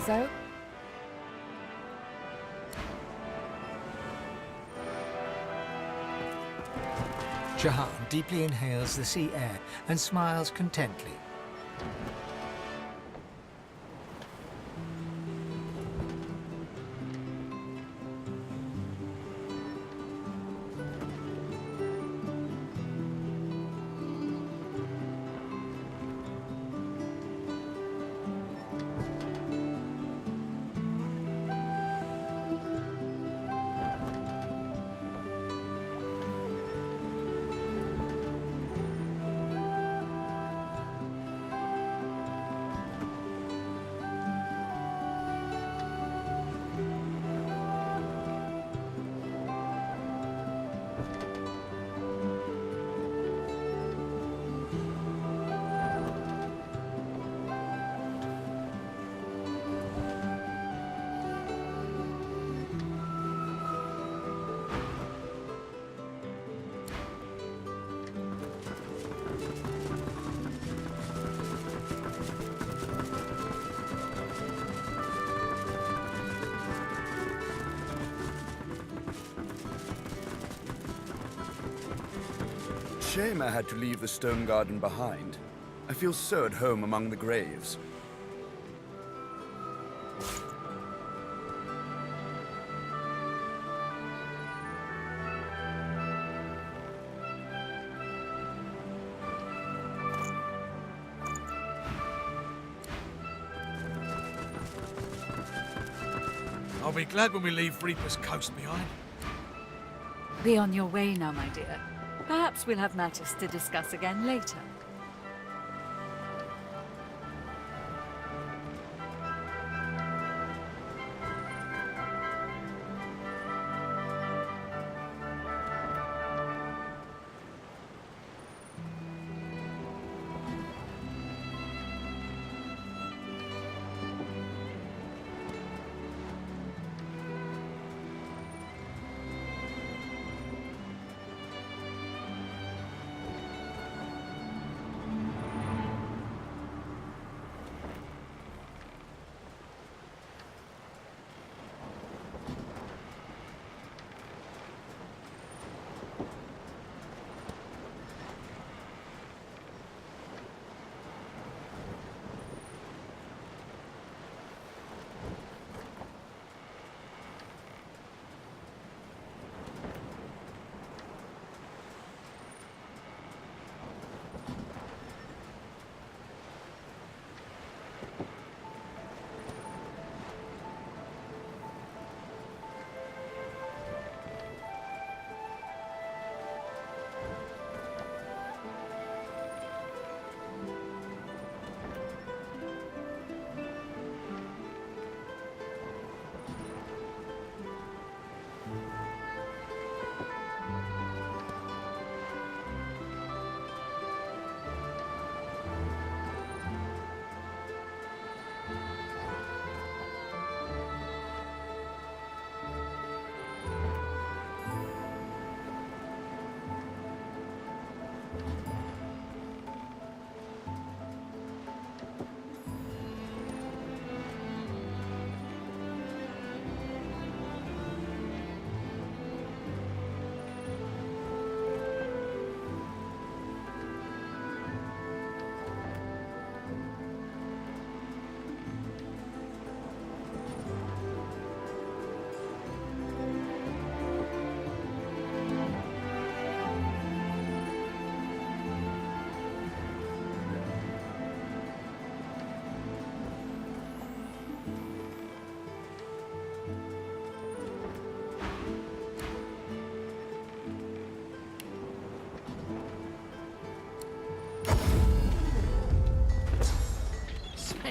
So? Jahan deeply inhales the sea air and smiles contently. Shame I had to leave the stone garden behind. I feel so at home among the graves. I'll be glad when we leave Reaper's Coast behind. Be on your way now, my dear. Perhaps we'll have matters to discuss again later.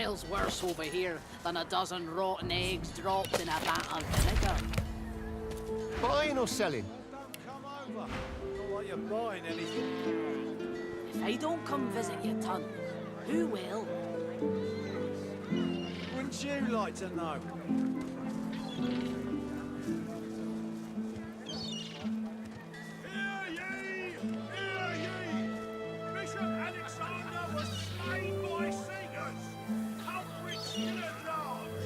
Smells worse over here than a dozen rotten eggs dropped in a vat of vinegar. Buying or selling? Come over. Not like you're buying anything. If I don't come visit your ton, who will? Wouldn't you like to know? Hear ye! Hear ye! Bishop Alexander was slain by Seekers! Culprit still at large!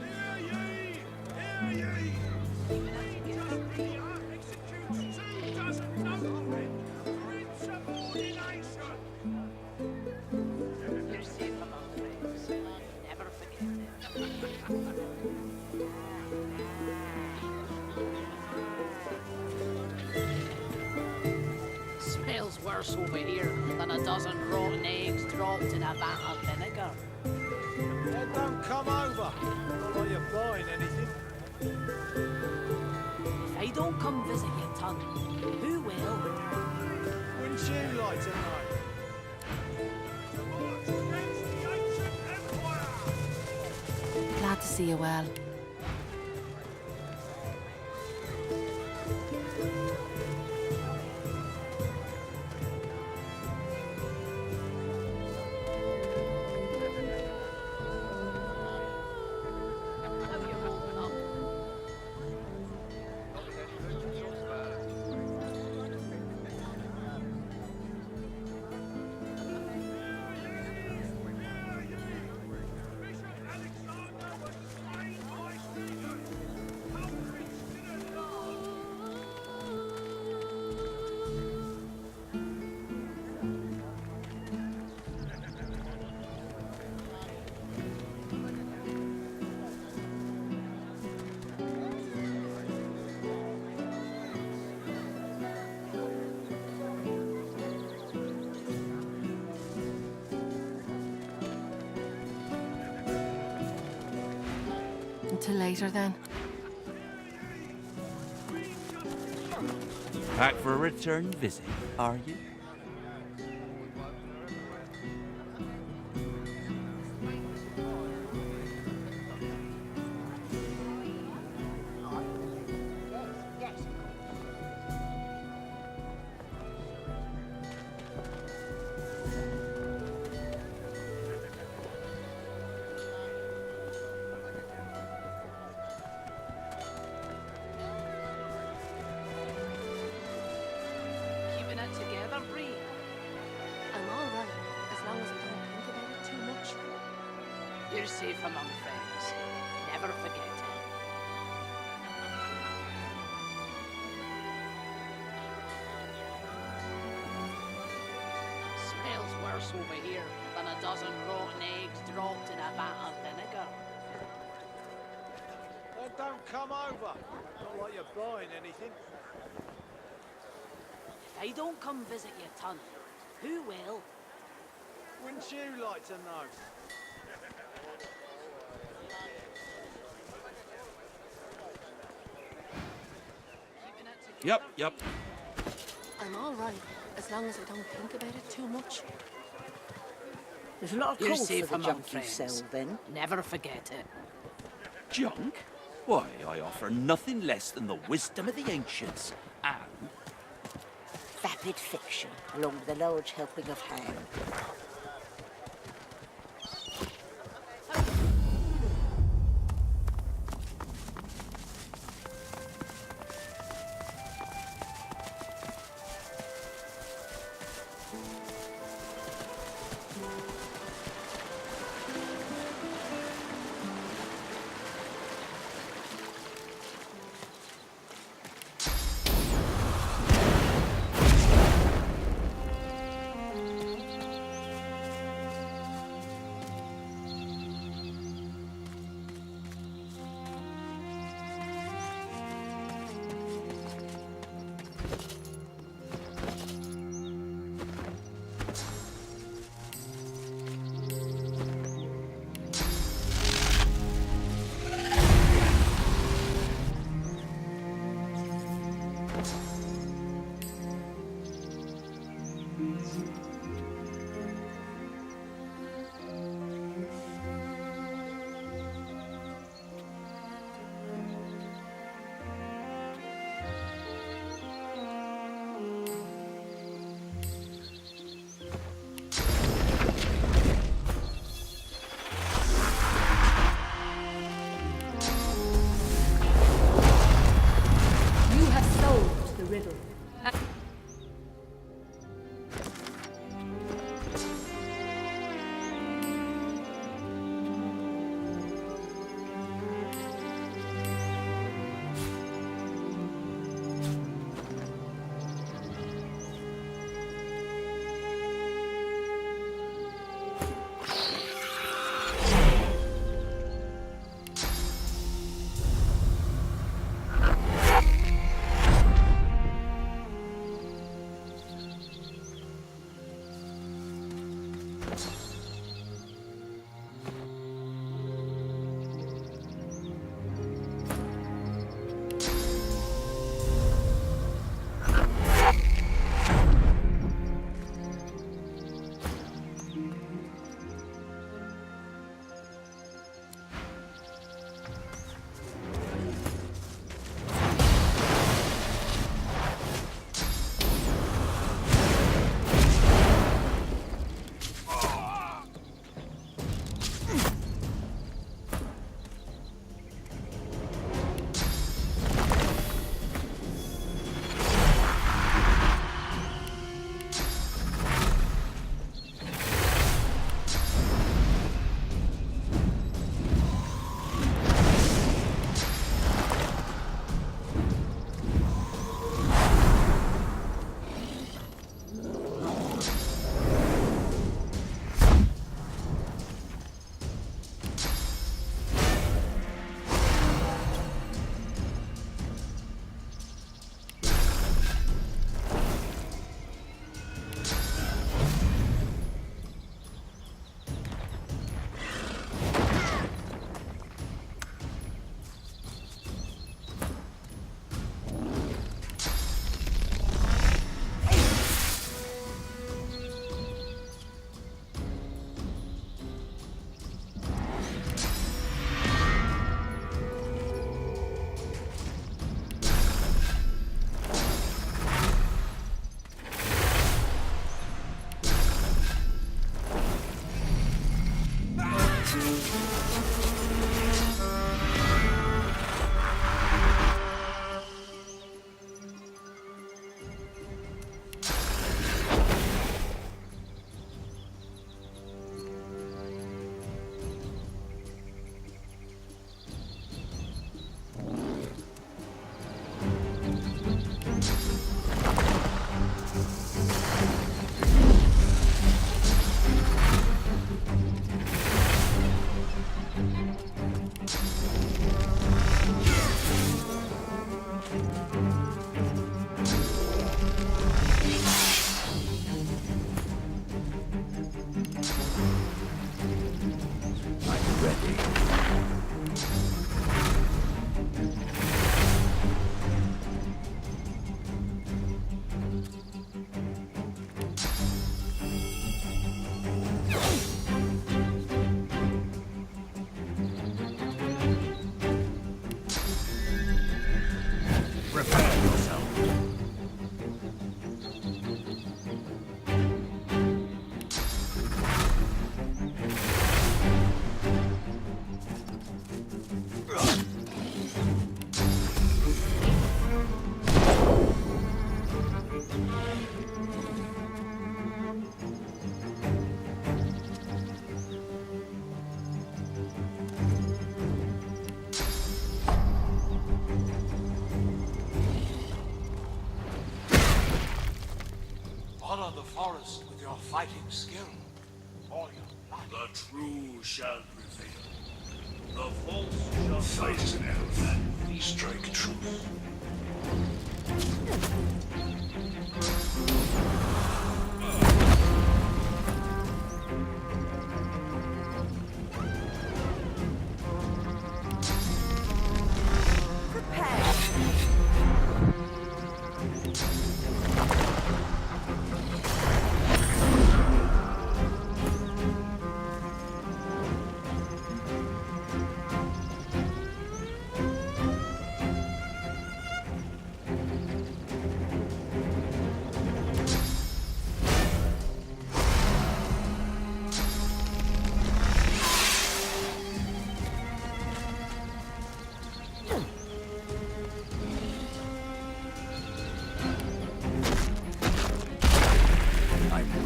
Hear ye! Hear ye! Maria executes 2 dozen noblemen for insubordination! You're safe among friends. Never forget it. Smells worse over here than a dozen rotten eggs dropped in a vat of vinegar. Then don't come over. Not like you're buying anything. If I don't come visit your ton, who will? Wouldn't you like to know? March against the ancient empire! Glad to see you well. How you holding up? Bishop Alexander was slain by Seekers! Culprit still at large! Until later then. Back for a return visit, are you? Keeping it together, Bree? I'm all right, as long as I don't think about it too much. You're safe among friends. Never forget it. Smells worse over here than a dozen rotten eggs dropped in a vat of vinegar. Then don't come over. Not like you're buying anything. If I don't come visit your ton, who will? Wouldn't you like to know? Keeping it together, Yep. I'm all right, as long as I don't think about it too much. There's a lot of You're calls safe for the among junk you friends. sell, then. Never forget it. Junk? Why, I offer nothing less than the wisdom of the ancients. And Vapid fiction, along with a large helping of ham. You have solved the riddle. Honor the forest with your fighting skill, or your life. The true shall prevail. The false shall fight as an elf and strike truth.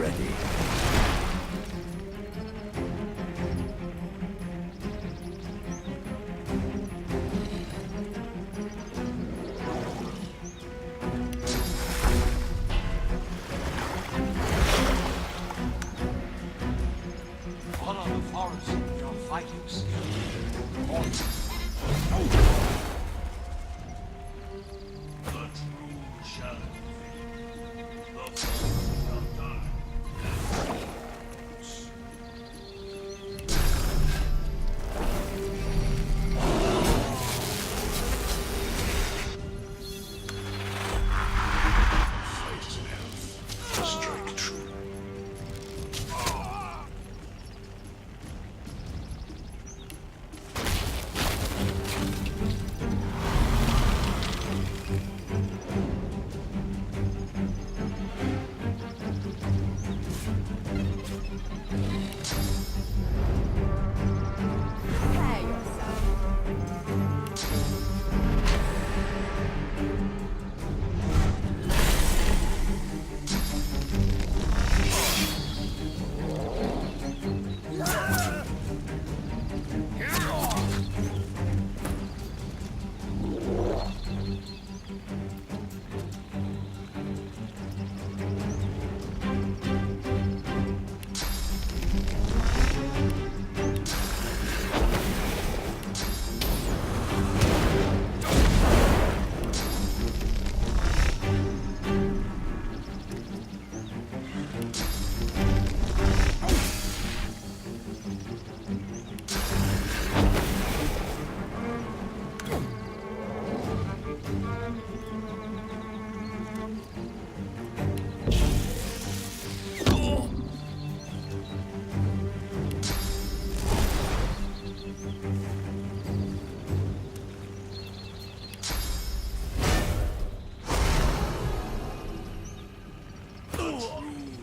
ready. Follow the forest, your fighting skill. The true shall prevail. The false shall die. Fight as an elf. Strike true.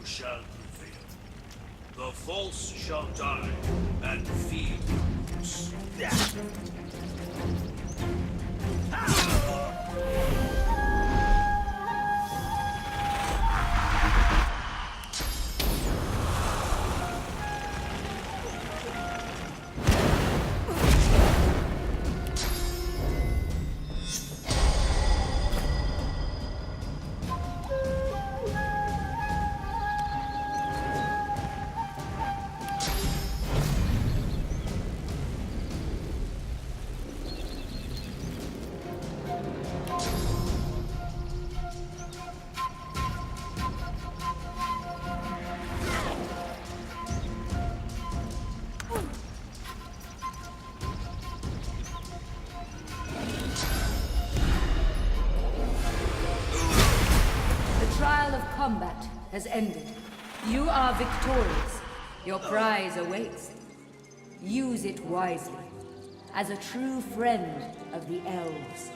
Shall prevail. The false shall die and feed the roots. Combat has ended. You are victorious. Your prize awaits. Use it wisely, as a true friend of the elves.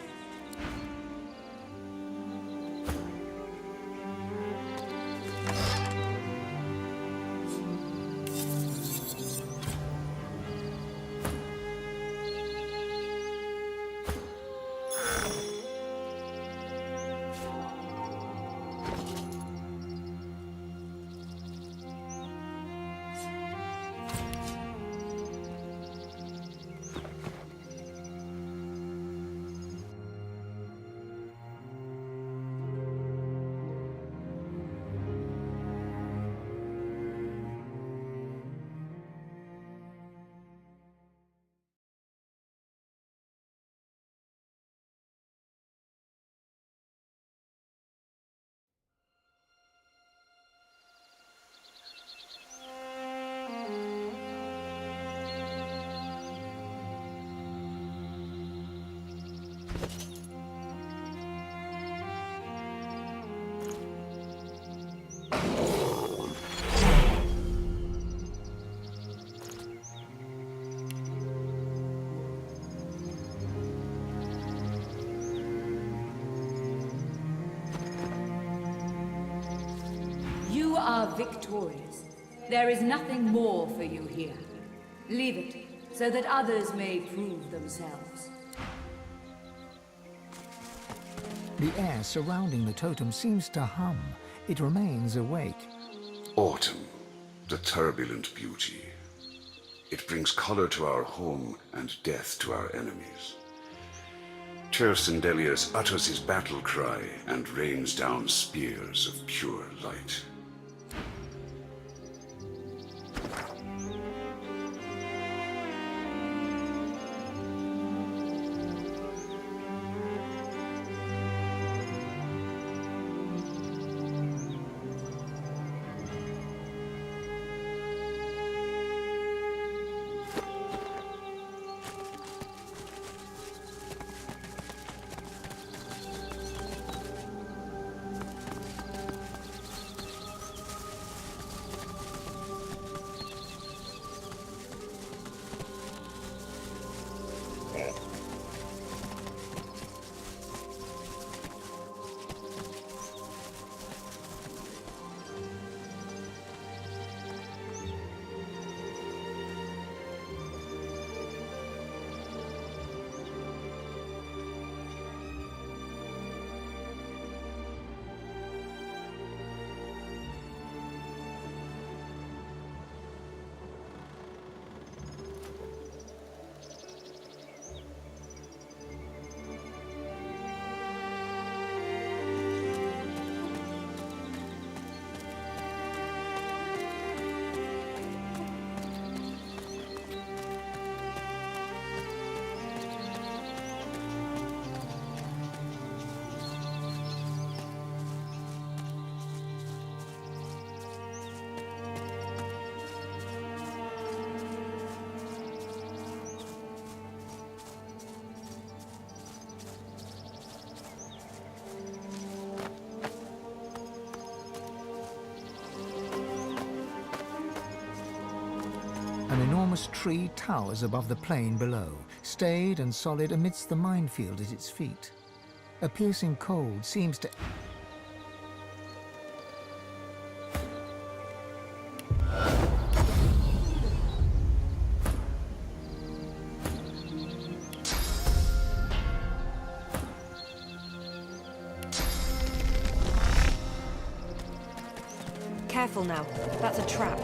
You are victorious. There is nothing more for you here. Leave it, so that others may prove themselves. The air surrounding the totem seems to hum. It remains awake. Autumn, the turbulent beauty. It brings color to our home and death to our enemies. Tersendelius utters his battle cry and rains down spears of pure light. An enormous tree towers above the plain below, staid and solid amidst the minefield at its feet. A piercing cold seems to... Careful now. That's a trap.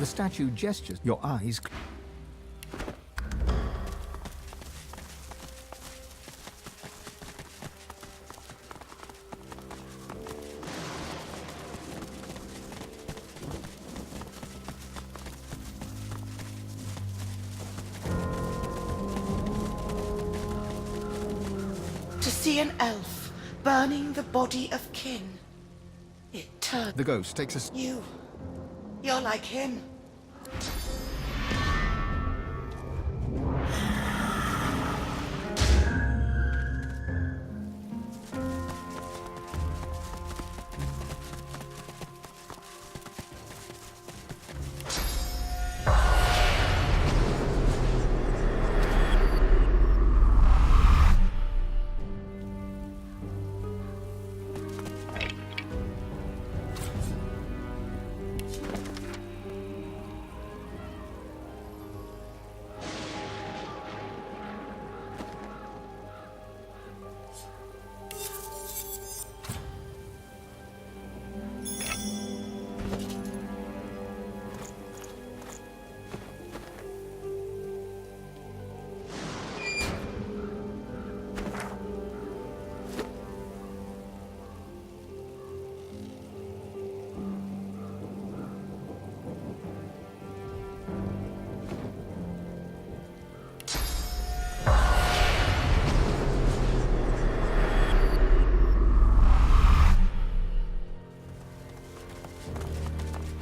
The statue gestures. Your eyes... To see an elf burning the body of kin. It turned... The ghost takes a... You're like him.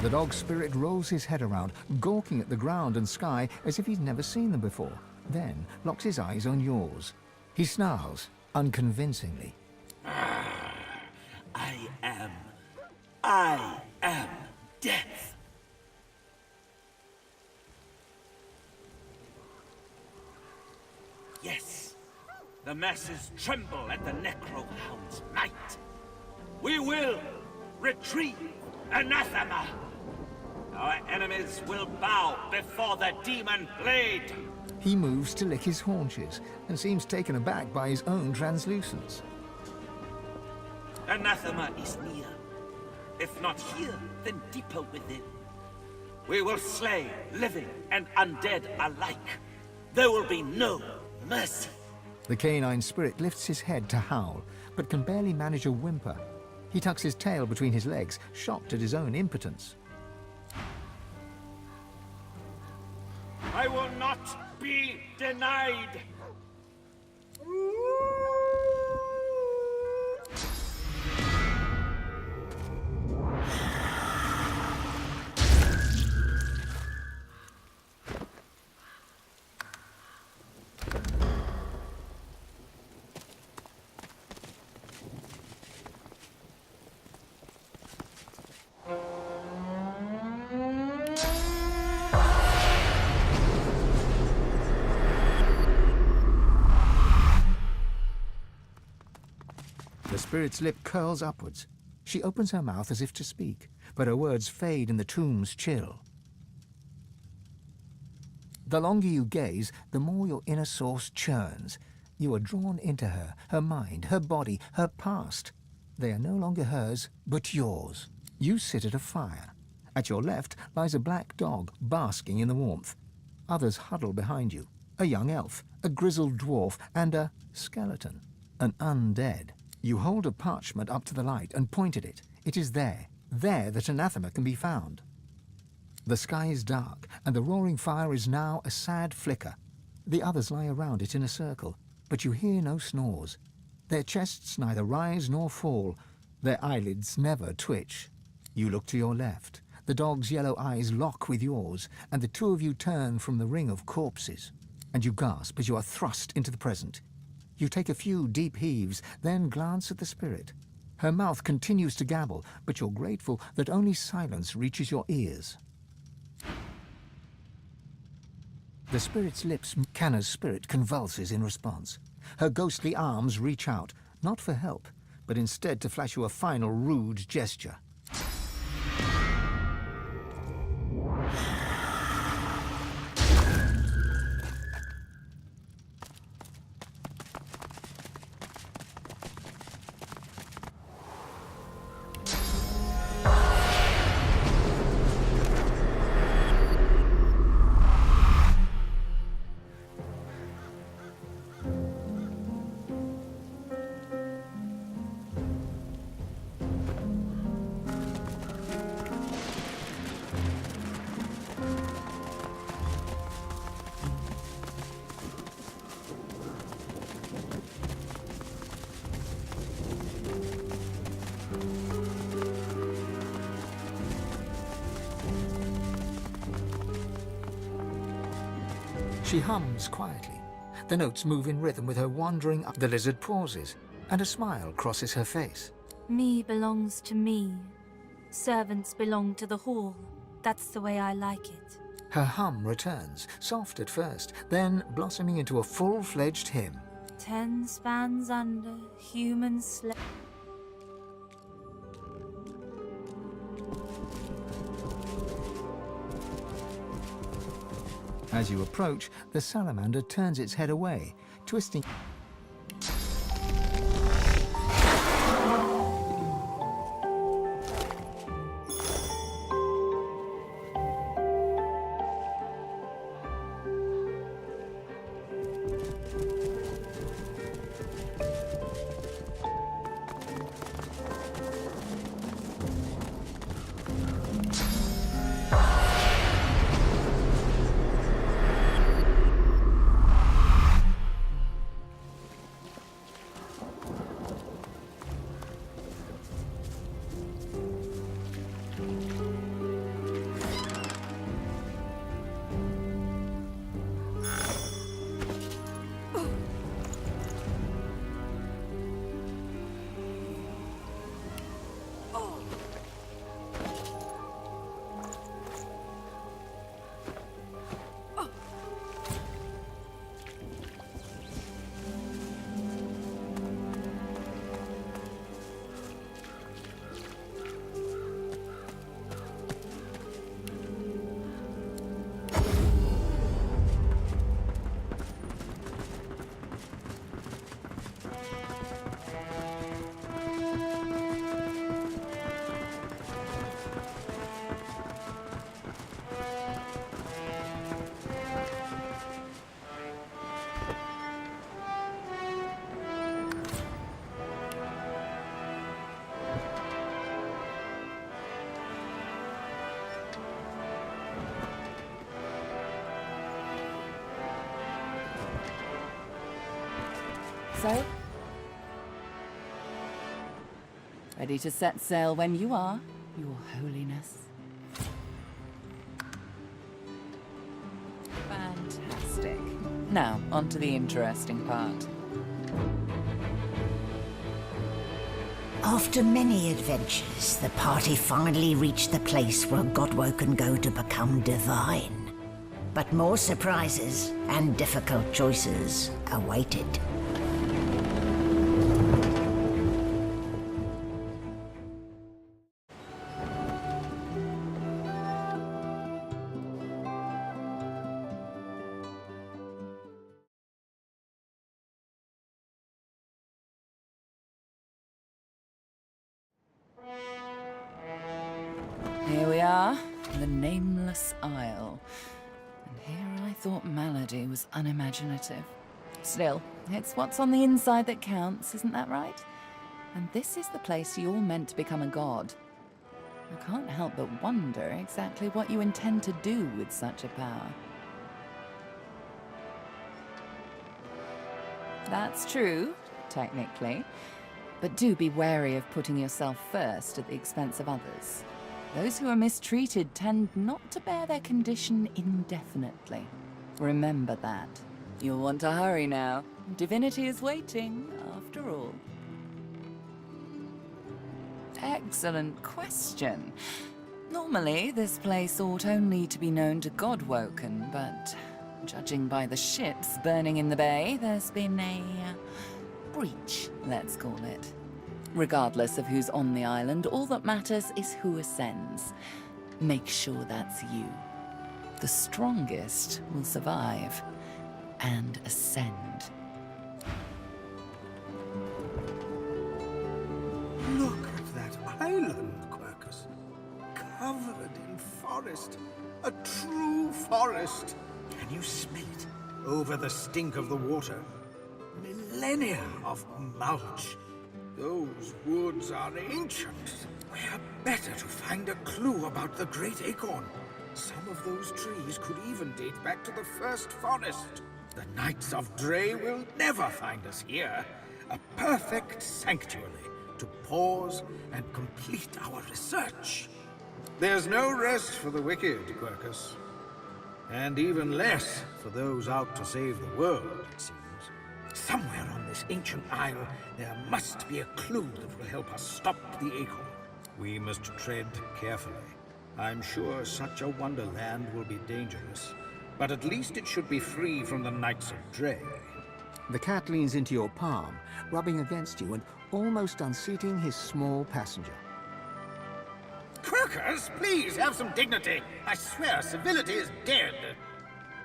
The dog's spirit rolls his head around, gawking at the ground and sky as if he's never seen them before, then locks his eyes on yours. He snarls, unconvincingly. I am death. Yes, the masses tremble at the necrohound's might. We will retrieve anathema. Our enemies will bow before the demon blade. He moves to lick his haunches and seems taken aback by his own translucence. Anathema is near. If not here, then deeper within. We will slay living and undead alike. There will be no mercy. The canine spirit lifts his head to howl, but can barely manage a whimper. He tucks his tail between his legs, shocked at his own impotence. I will not be denied. The spirit's lip curls upwards. She opens her mouth as if to speak, but her words fade in the tomb's chill. The longer you gaze, the more your inner source churns. You are drawn into her, her mind, her body, her past. They are no longer hers, but yours. You sit at a fire. At your left lies a black dog, basking in the warmth. Others huddle behind you. A young elf, a grizzled dwarf, and a skeleton, an undead. You hold a parchment up to the light and point at it. It is there that anathema can be found. The sky is dark, and the roaring fire is now a sad flicker. The others lie around it in a circle, but you hear no snores. Their chests neither rise nor fall. Their eyelids never twitch. You look to your left. The dog's yellow eyes lock with yours, and the two of you turn from the ring of corpses. And you gasp as you are thrust into the present. You take a few deep heaves, then glance at the spirit. Her mouth continues to gabble, but you're grateful that only silence reaches your ears. The spirit's lips... Canna's spirit convulses in response. Her ghostly arms reach out, not for help, but instead to flash you a final rude gesture. She hums quietly. The notes move in rhythm with her wandering up. The lizard pauses, and a smile crosses her face. Me belongs to me. Servants belong to the hall. That's the way I like it. Her hum returns, soft at first, then blossoming into a full-fledged hymn. 10 spans under, human slave. As you approach, the salamander turns its head away, twisting. So? Ready to set sail when you are, Your Holiness. Fantastic. Now, on to the interesting part. After many adventures, the party finally reached the place where Godwo can go to become divine. But more surprises and difficult choices awaited. Here we are, the Nameless Isle. And here I thought Malady was unimaginative. Still, it's what's on the inside that counts, isn't that right? And this is the place you're meant to become a god. I can't help but wonder exactly what you intend to do with such a power. That's true, technically. But do be wary of putting yourself first at the expense of others. Those who are mistreated tend not to bear their condition indefinitely. Remember that. You'll want to hurry now. Divinity is waiting, after all. Excellent question. Normally, this place ought only to be known to Godwoken, but judging by the ships burning in the bay, there's been a breach, let's call it. Regardless of who's on the island, all that matters is who ascends. Make sure that's you. The strongest will survive and ascend. Look at that island, Quercus. Covered in forest. A true forest. Can you smell it? Over the stink of the water. Millennia of mulch. Those woods are ancient. Where better to find a clue about the Great Acorn? Some of those trees could even date back to the first forest. The Knights of Dre will never find us here. A perfect sanctuary to pause and complete our research. There's no rest for the wicked, Quercus. And even less for those out to save the world, it seems. Somewhere on this ancient isle, there must be a clue that will help us stop the acorn. We must tread carefully. I'm sure such a wonderland will be dangerous, but at least it should be free from the Knights of Dre. The cat leans into your palm, rubbing against you and almost unseating his small passenger. Quirkers, please have some dignity. I swear civility is dead.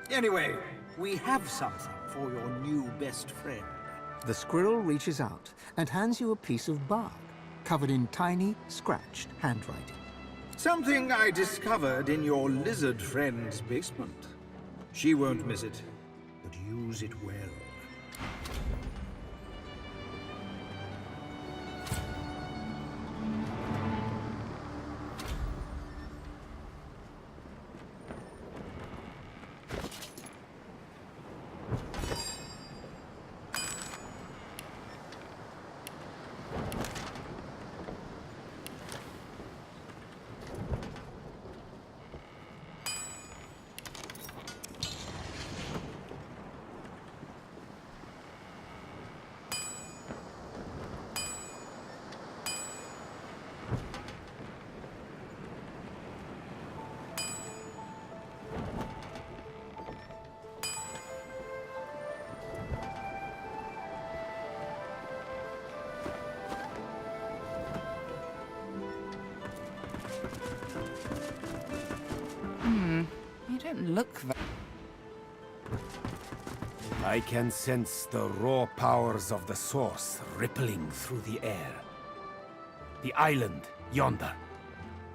Anyway, we have something for your new best friend. The squirrel reaches out and hands you a piece of bark, covered in tiny, scratched handwriting. Something I discovered in your lizard friend's basement. She won't miss it, but use it well. You don't look very... I can sense the raw powers of the source rippling through the air. The island, yonder.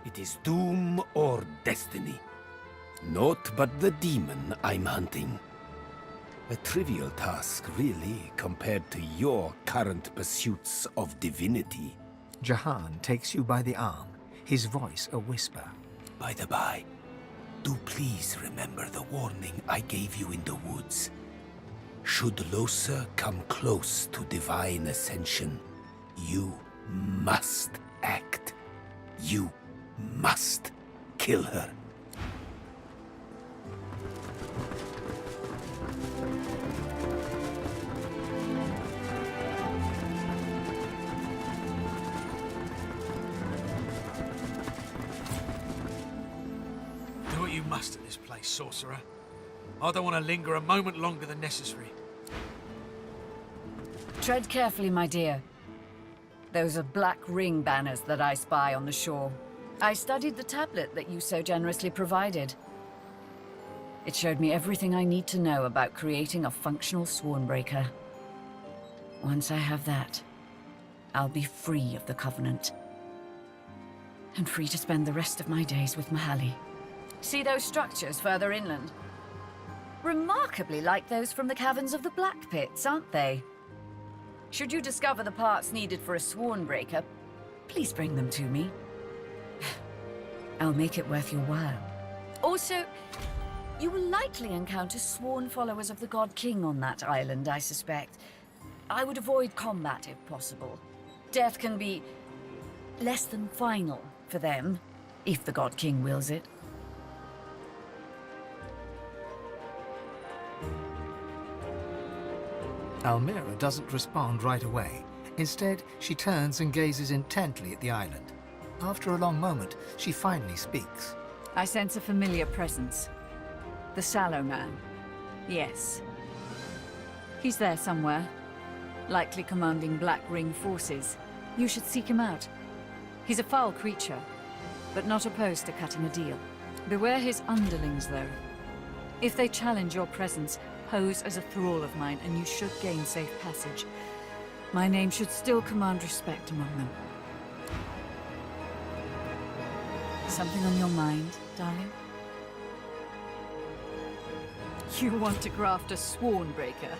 It is doom or destiny. Naught but the demon I'm hunting. A trivial task, really, compared to your current pursuits of divinity. Jahan takes you by the arm, his voice a whisper. By the by, do please remember the warning I gave you in the woods. Should Losa come close to divine ascension, you must act. You must kill her. Do what you must at this place, sorcerer. I don't want to linger a moment longer than necessary. Tread carefully, my dear. Those are black ring banners that I spy on the shore. I studied the tablet that you so generously provided. It showed me everything I need to know about creating a functional Swornbreaker. Once I have that, I'll be free of the Covenant. And free to spend the rest of my days with Mahali. See those structures further inland? Remarkably like those from the caverns of the Black Pits, aren't they? Should you discover the parts needed for a Swornbreaker, please bring them to me. I'll make it worth your while. Also, you will likely encounter sworn followers of the God King on that island, I suspect. I would avoid combat if possible. Death can be less than final for them, if the God King wills it. Almira doesn't respond right away. Instead, she turns and gazes intently at the island. After a long moment, she finally speaks. I sense a familiar presence. The Sallow Man. Yes. He's there somewhere. Likely commanding Black Ring forces. You should seek him out. He's a foul creature, but not opposed to cutting a deal. Beware his underlings, though. If they challenge your presence, pose as a thrall of mine, and you should gain safe passage. My name should still command respect among them. Something on your mind, darling? You want to graft a Swornbreaker?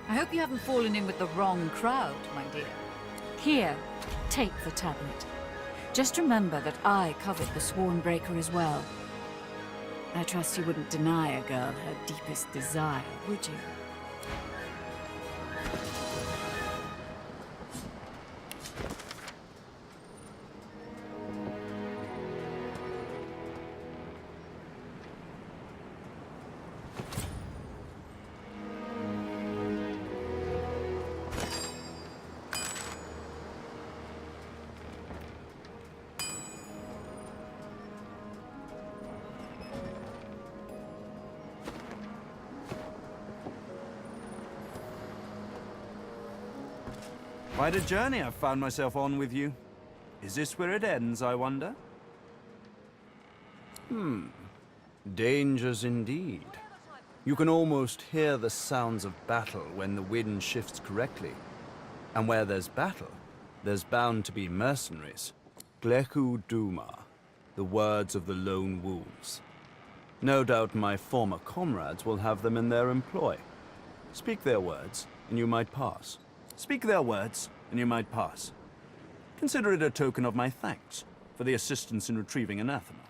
I hope you haven't fallen in with the wrong crowd, my dear. Here, take the tablet. Just remember that I covered the Swornbreaker as well. I trust you wouldn't deny a girl her deepest desire, would you? Quite a journey I've found myself on with you. Is this where it ends, I wonder? Dangers indeed. You can almost hear the sounds of battle when the wind shifts correctly. And where there's battle, there's bound to be mercenaries. Gleku Duma, the words of the lone wolves. No doubt my former comrades will have them in their employ. Speak their words, and you might pass. Speak their words, and you might pass. Consider it a token of my thanks for the assistance in retrieving anathema.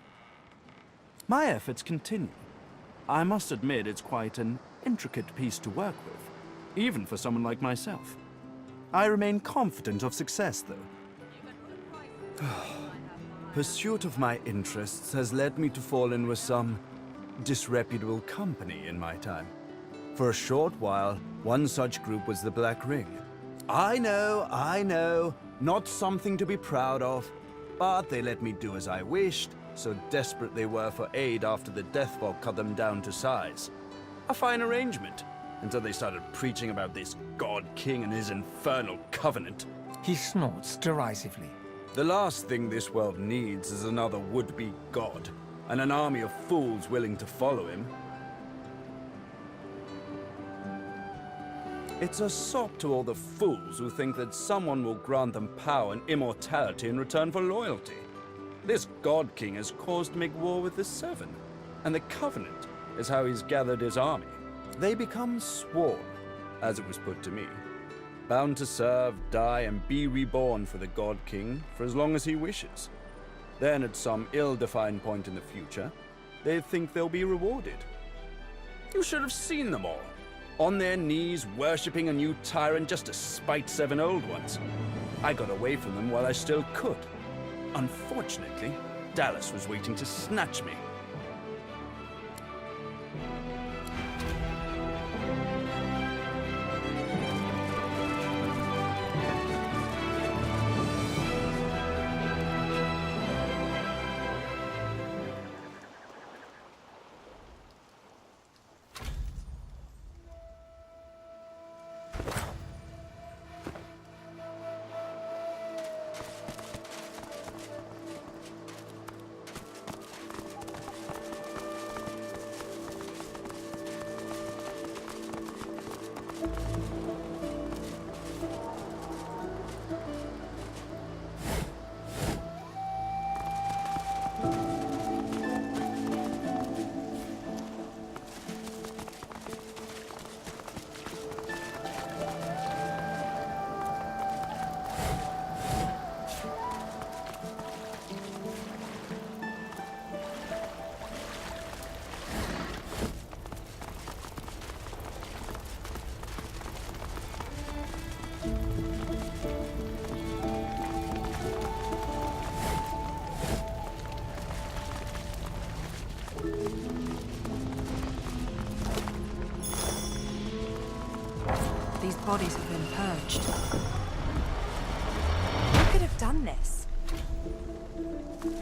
My efforts continue. I must admit it's quite an intricate piece to work with, even for someone like myself. I remain confident of success, though. Pursuit of my interests has led me to fall in with some disreputable company in my time. For a short while, one such group was the Black Ring. I know, not something to be proud of, but they let me do as I wished, so desperate they were for aid after the Deathfog cut them down to size. A fine arrangement, until they started preaching about this God King and his infernal covenant. He snorts derisively. The last thing this world needs is another would-be god, and an army of fools willing to follow him. It's a sop to all the fools who think that someone will grant them power and immortality in return for loyalty. This God King has caused to make war with the Seven, and the Covenant is how he's gathered his army. They become sworn, as it was put to me, bound to serve, die, and be reborn for the God King for as long as he wishes. Then at some ill-defined point in the future, they think they'll be rewarded. You should have seen them all, on their knees worshipping a new tyrant just to spite 7 old ones. I got away from them while I still could. Unfortunately, Dallas was waiting to snatch me. These bodies have been purged. Who could have done this?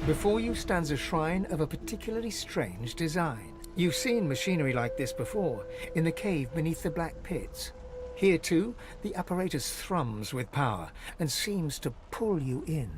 Before you stands a shrine of a particularly strange design. You've seen machinery like this before, in the cave beneath the Black Pits. Here too, the apparatus thrums with power and seems to pull you in.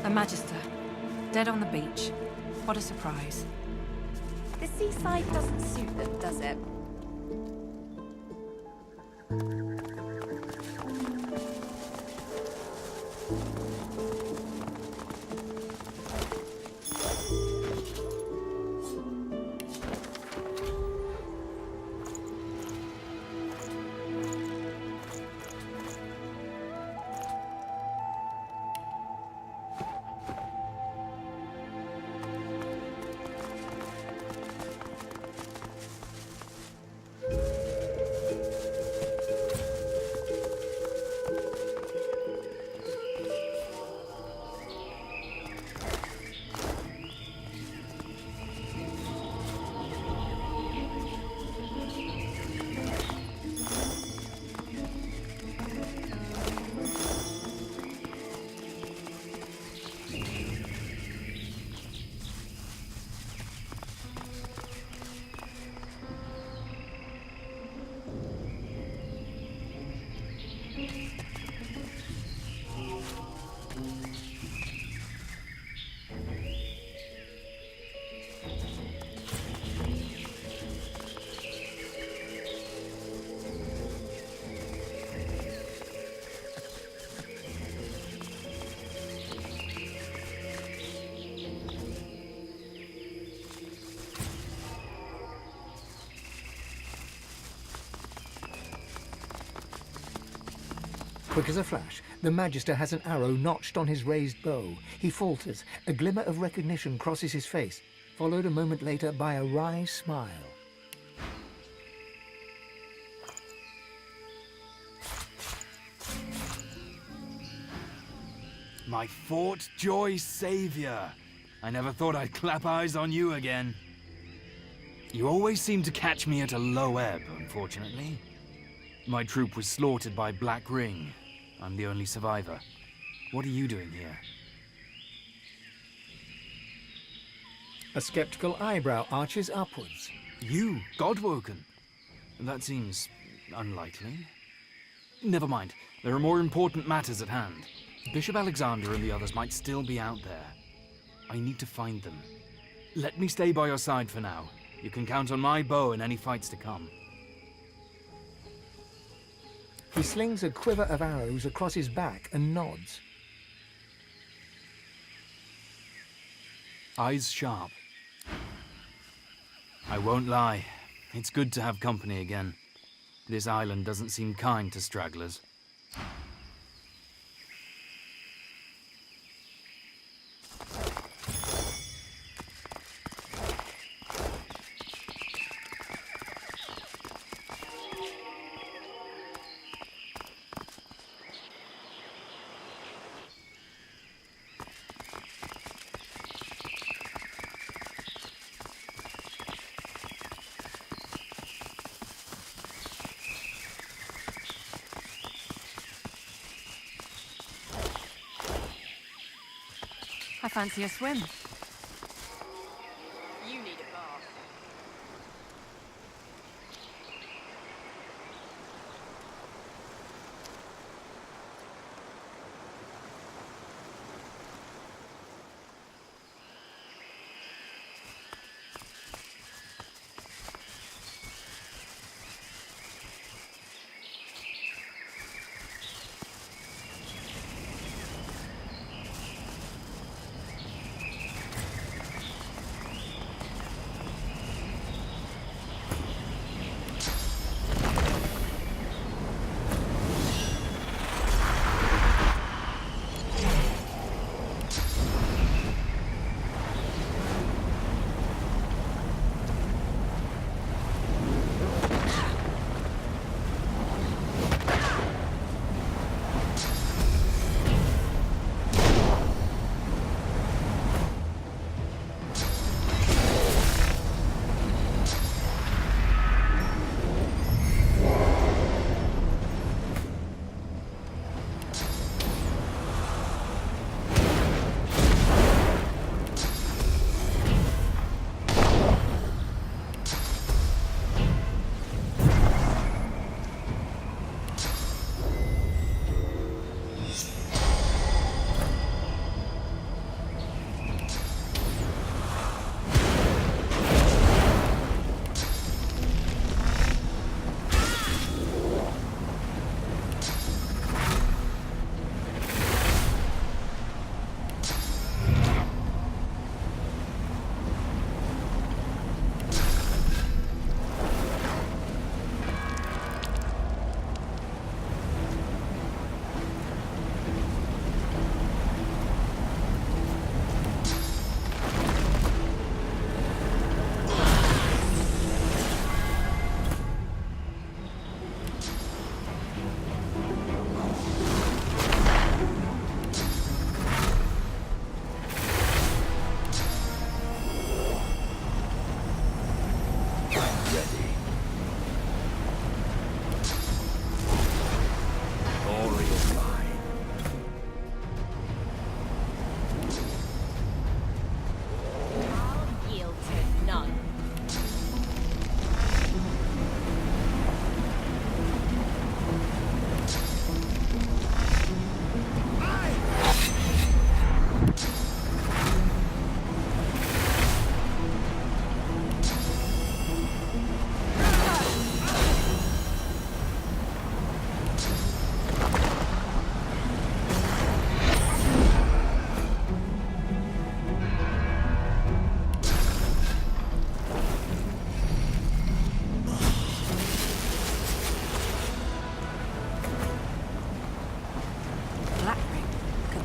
A Magister, dead on the beach. What a surprise. The seaside doesn't suit them, does it? Quick as a flash, the Magister has an arrow notched on his raised bow. He falters. A glimmer of recognition crosses his face, followed a moment later by a wry smile. My Fort Joy savior. I never thought I'd clap eyes on you again. You always seem to catch me at a low ebb, unfortunately. My troop was slaughtered by Black Ring. I'm the only survivor. What are you doing here? A skeptical eyebrow arches upwards. You, Godwoken? That seems unlikely. Never mind. There are more important matters at hand. Bishop Alexander and the others might still be out there. I need to find them. Let me stay by your side for now. You can count on my bow in any fights to come. He slings a quiver of arrows across his back and nods. Eyes sharp. I won't lie. It's good to have company again. This island doesn't seem kind to stragglers. I fancy a swim. You need a bath.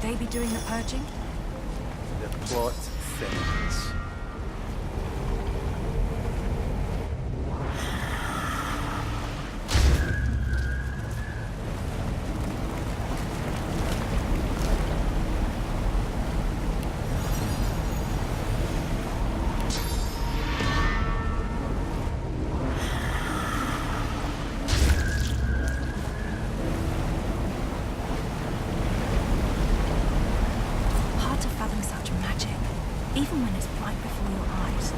Would they be doing the purging? The plot thickens. Hard to fathom such magic, even when it's right before your eyes.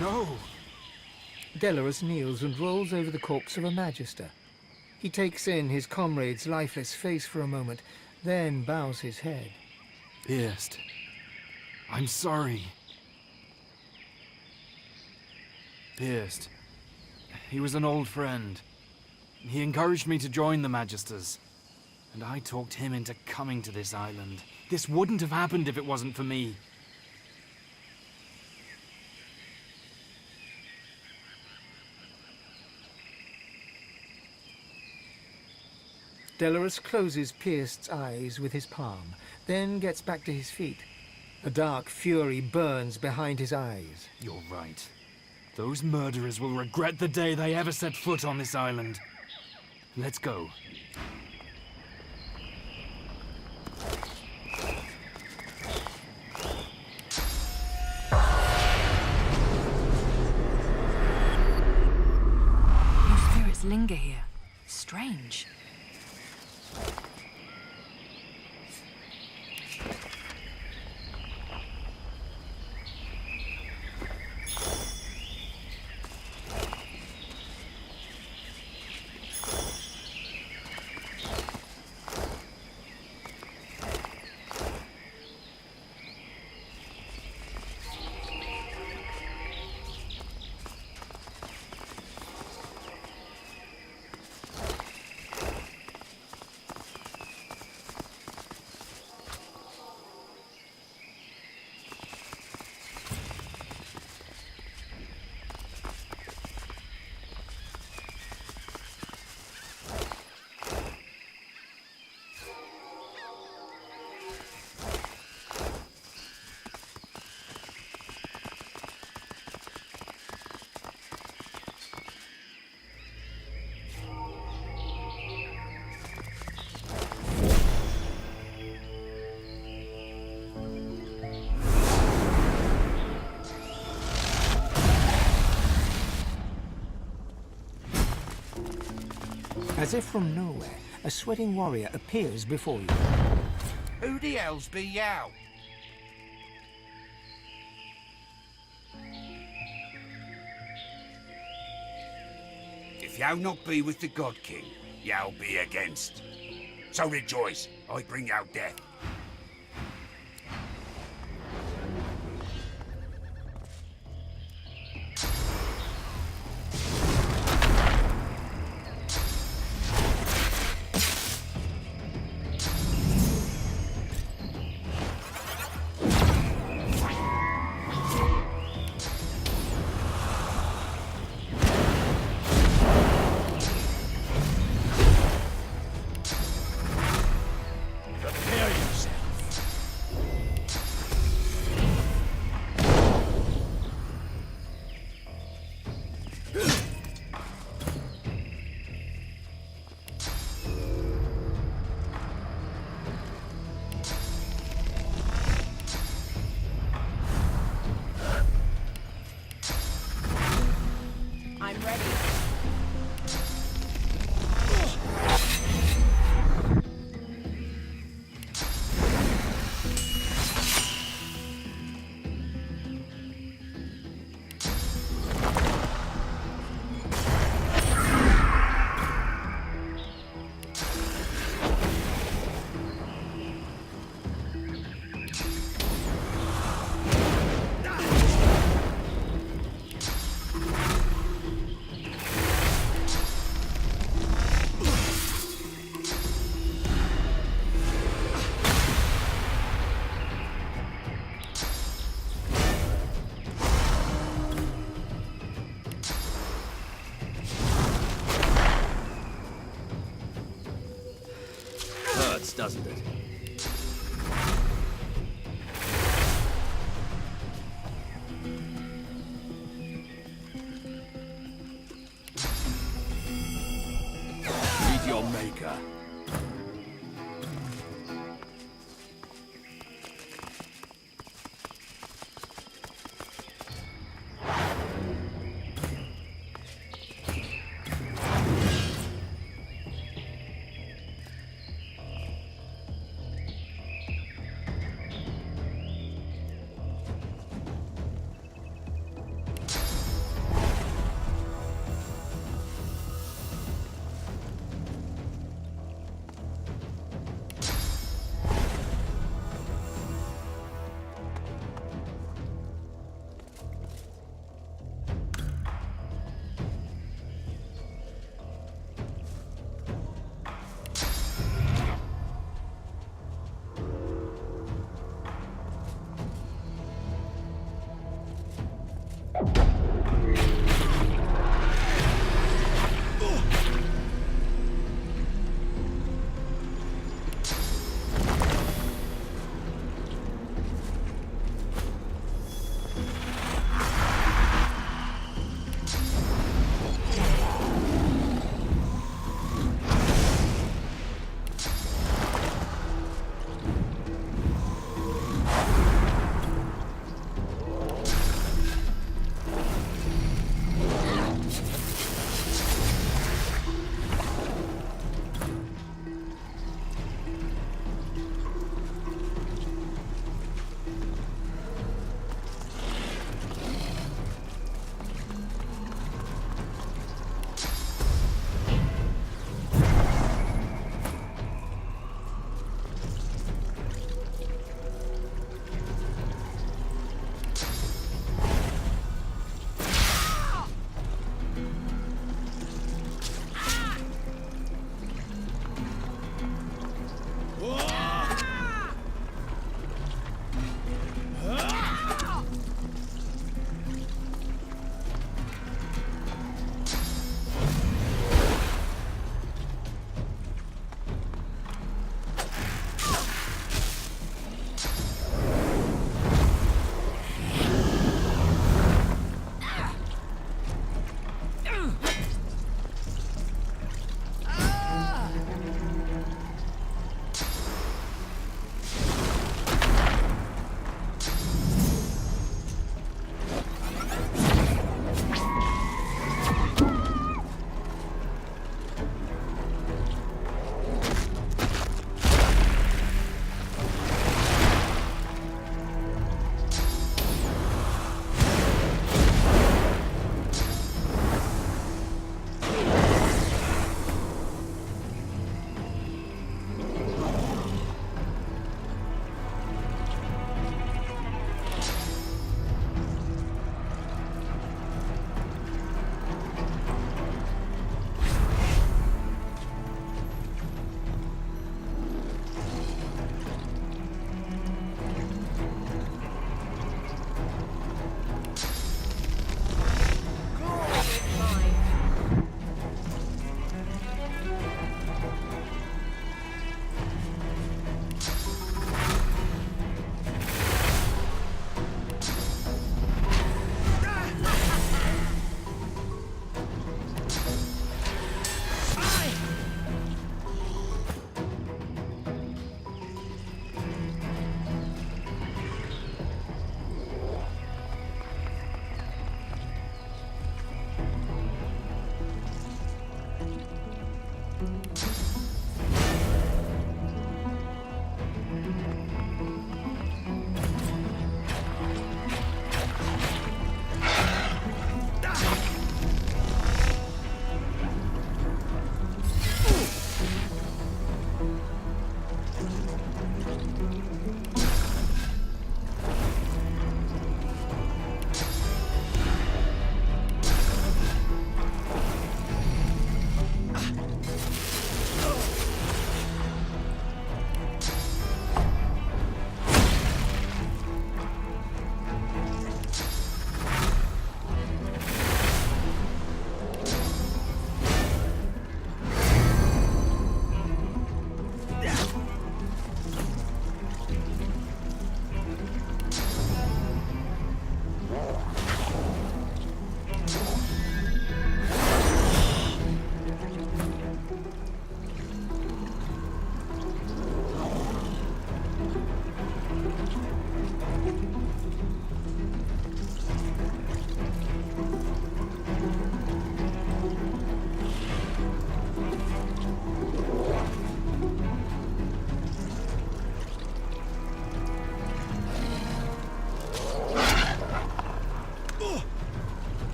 No! Delarus kneels and rolls over the corpse of a Magister. He takes in his comrade's lifeless face for a moment, then bows his head. Pierced. I'm sorry. Pierced. He was an old friend. He encouraged me to join the Magisters. And I talked him into coming to this island. This wouldn't have happened if it wasn't for me. Delarus closes Pierced's eyes with his palm, then gets back to his feet. A dark fury burns behind his eyes. You're right. Those murderers will regret the day they ever set foot on this island. Let's go. No spirits linger here. Strange. As if from nowhere, a sweating warrior appears before you. Who the hell's be yow? If yow not be with the God King, yow be against. So rejoice, I bring yow death. I'm ready. Hurts, doesn't it? Meet your maker.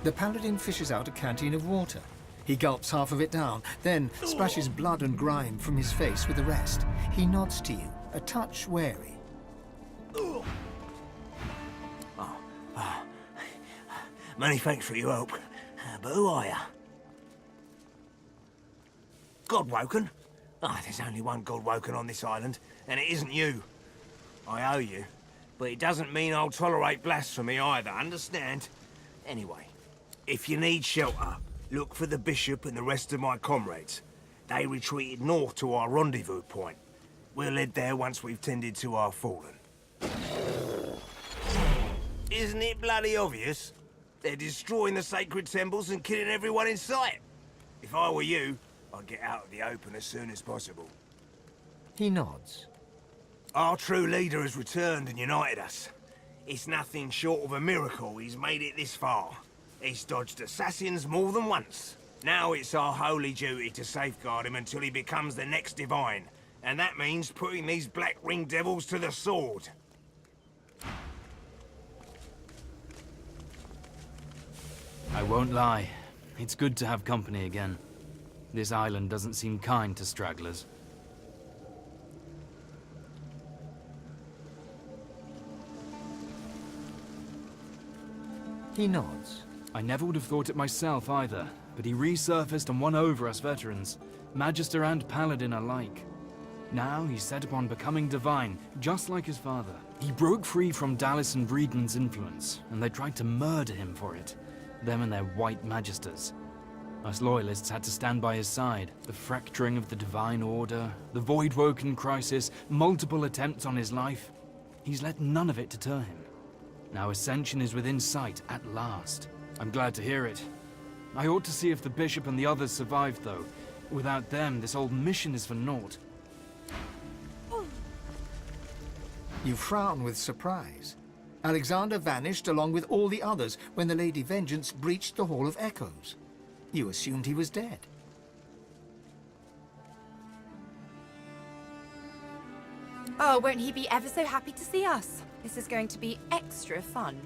The paladin fishes out a canteen of water. He gulps half of it down, then splashes blood and grime from his face with the rest. He nods to you, a touch wary. Many thanks for your help. But who are you? Godwoken? There's only one Godwoken on this island, and it isn't you. I owe you, but it doesn't mean I'll tolerate blasphemy either, understand? Anyway, if you need shelter, look for the bishop and the rest of my comrades. They retreated north to our rendezvous point. We'll head there once we've tended to our fallen. Isn't it bloody obvious? They're destroying the sacred temples and killing everyone in sight. If I were you, I'd get out of the open as soon as possible. He nods. Our true leader has returned and united us. It's nothing short of a miracle he's made it this far. He's dodged assassins more than once. Now it's our holy duty to safeguard him until he becomes the next divine. And that means putting these black ring devils to the sword. I won't lie. It's good to have company again. This island doesn't seem kind to stragglers. He nods. I never would have thought it myself either, but he resurfaced and won over us veterans, Magister and Paladin alike. Now he's set upon becoming divine, just like his father. He broke free from Dallas and Breeden's influence, and they tried to murder him for it. Them and their white magisters. Us loyalists had to stand by his side. The fracturing of the Divine Order, the Voidwoken crisis, multiple attempts on his life. He's let none of it deter him. Now Ascension is within sight at last. I'm glad to hear it. I ought to see if the Bishop and the others survived, though. Without them, this old mission is for naught. You frown with surprise. Alexander vanished along with all the others when the Lady Vengeance breached the Hall of Echoes. You assumed he was dead. Oh, won't he be ever so happy to see us? This is going to be extra fun.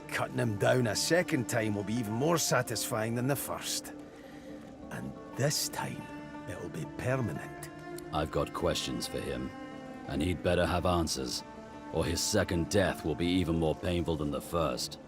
Cutting him down a second time will be even more satisfying than the first. And this time, it'll be permanent. I've got questions for him, and he'd better have answers, or his second death will be even more painful than the first.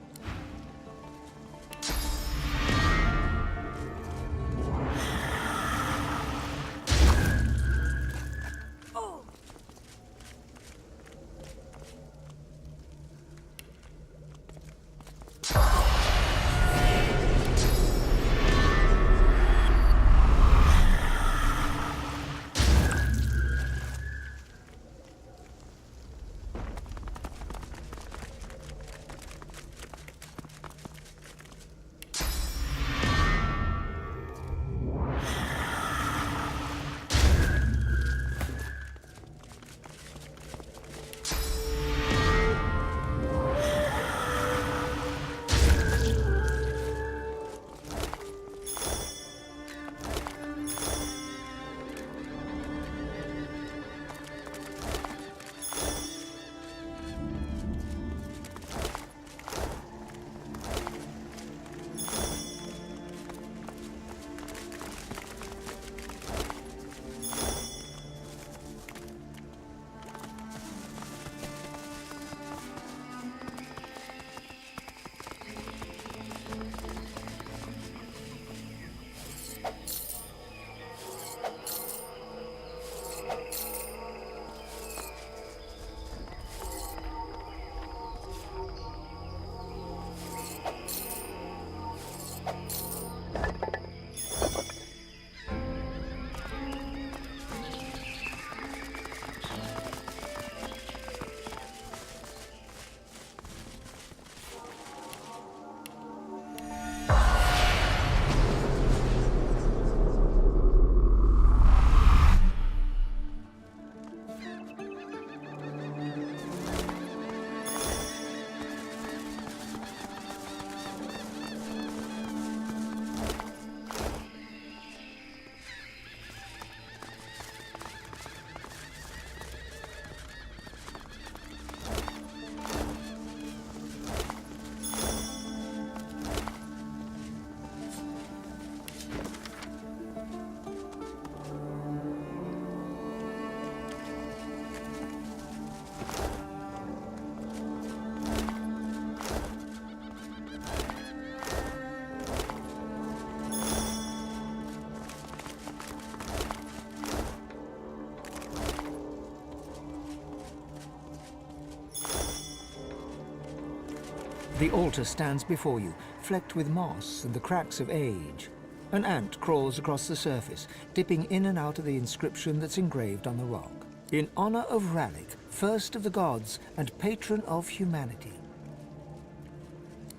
The altar stands before you, flecked with moss and the cracks of age. An ant crawls across the surface, dipping in and out of the inscription that's engraved on the rock. In honor of Rekt, first of the gods and patron of humanity.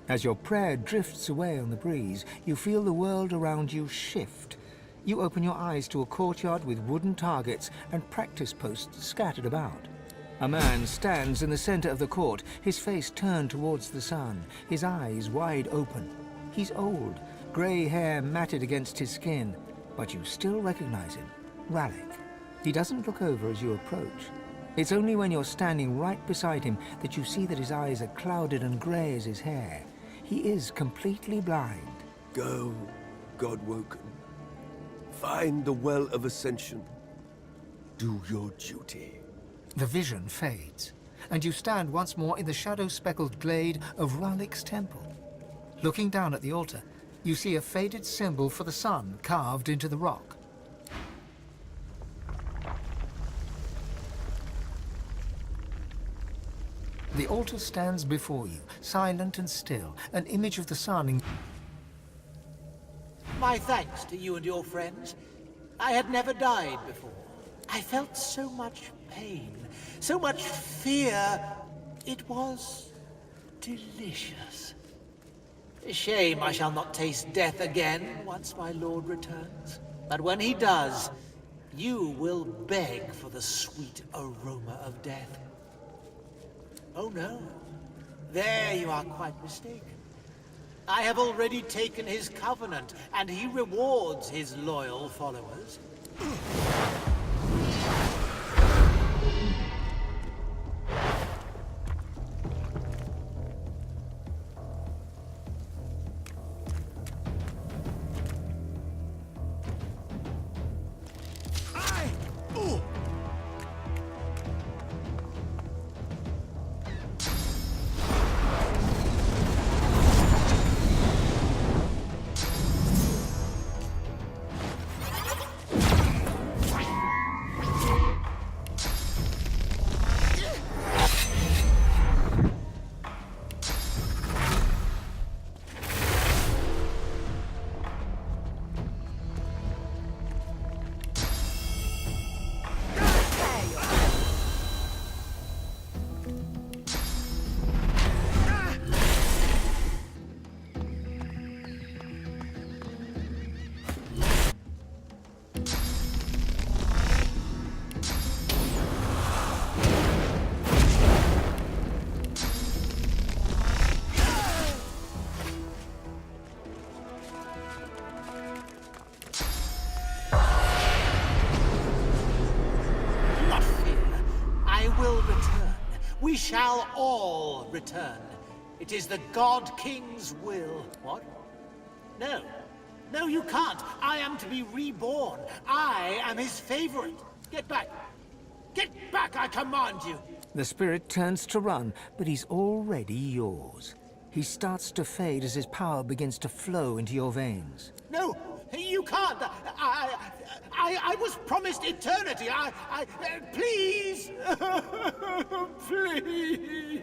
As your prayer drifts away on the breeze, you feel the world around you shift. You open your eyes to a courtyard with wooden targets and practice posts scattered about. A man stands in the center of the court, his face turned towards the sun, his eyes wide open. He's old, grey hair matted against his skin, but you still recognize him, Rekt. He doesn't look over as you approach. It's only when you're standing right beside him that you see that his eyes are clouded and grey as his hair. He is completely blind. Go, Godwoken. Find the Well of Ascension. Do your duty. The vision fades, and you stand once more in the shadow-speckled glade of Rekt's temple. Looking down at the altar, you see a faded symbol for the sun carved into the rock. The altar stands before you, silent and still, an image of the sun. My thanks to you and your friends. I had never died before. I felt so much pain, so much fear. It was delicious. A shame I shall not taste death again once my lord returns. But when he does, you will beg for the sweet aroma of death. Oh no, there you are quite mistaken. I have already taken his covenant, and he rewards his loyal followers. We shall all return. It is the God King's will. What? No. No, you can't. I am to be reborn. I am his favorite. Get back. Get back, I command you. The spirit turns to run, but he's already yours. He starts to fade as his power begins to flow into your veins. No, you can't. I was promised eternity. Please. Please.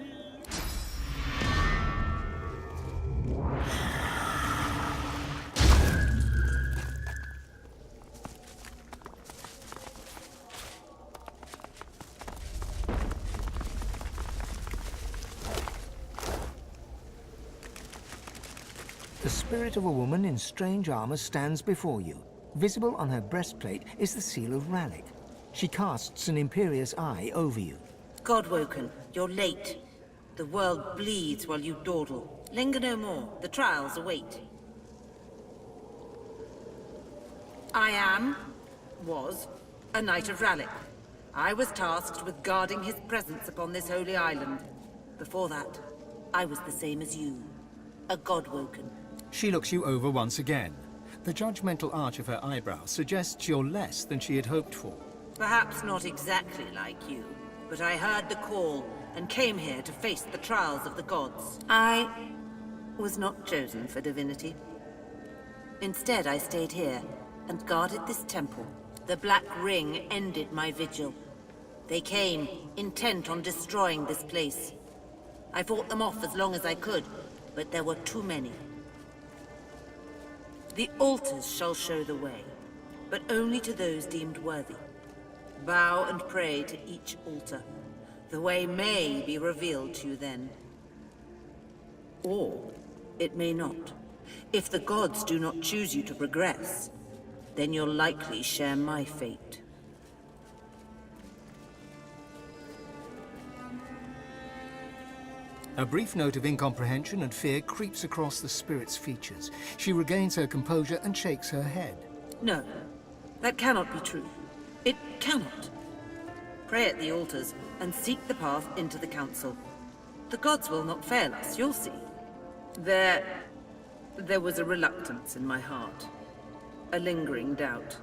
The spirit of a woman in strange armor stands before you. Visible on her breastplate is the seal of Rekt. She casts an imperious eye over you. Godwoken, you're late. The world bleeds while you dawdle. Linger no more. The trials await. I was, a knight of Rekt. I was tasked with guarding his presence upon this holy island. Before that, I was the same as you, a Godwoken. She looks you over once again. The judgmental arch of her eyebrows suggests you're less than she had hoped for. Perhaps not exactly like you, but I heard the call and came here to face the trials of the gods. I was not chosen for divinity. Instead, I stayed here and guarded this temple. The Black Ring ended my vigil. They came, intent on destroying this place. I fought them off as long as I could, but there were too many. The altars shall show the way, but only to those deemed worthy. Bow and pray to each altar. The way may be revealed to you then. Or it may not. If the gods do not choose you to progress, then you'll likely share my fate. A brief note of incomprehension and fear creeps across the spirit's features. She regains her composure and shakes her head. No, that cannot be true. It cannot. Pray at the altars and seek the path into the council. The gods will not fail us, you'll see. There was a reluctance in my heart. A lingering doubt.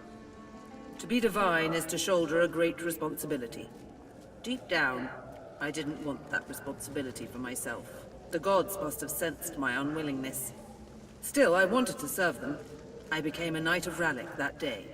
To be divine is to shoulder a great responsibility. Deep down, I didn't want that responsibility for myself. The gods must have sensed my unwillingness. Still, I wanted to serve them. I became a Knight of Rekt that day.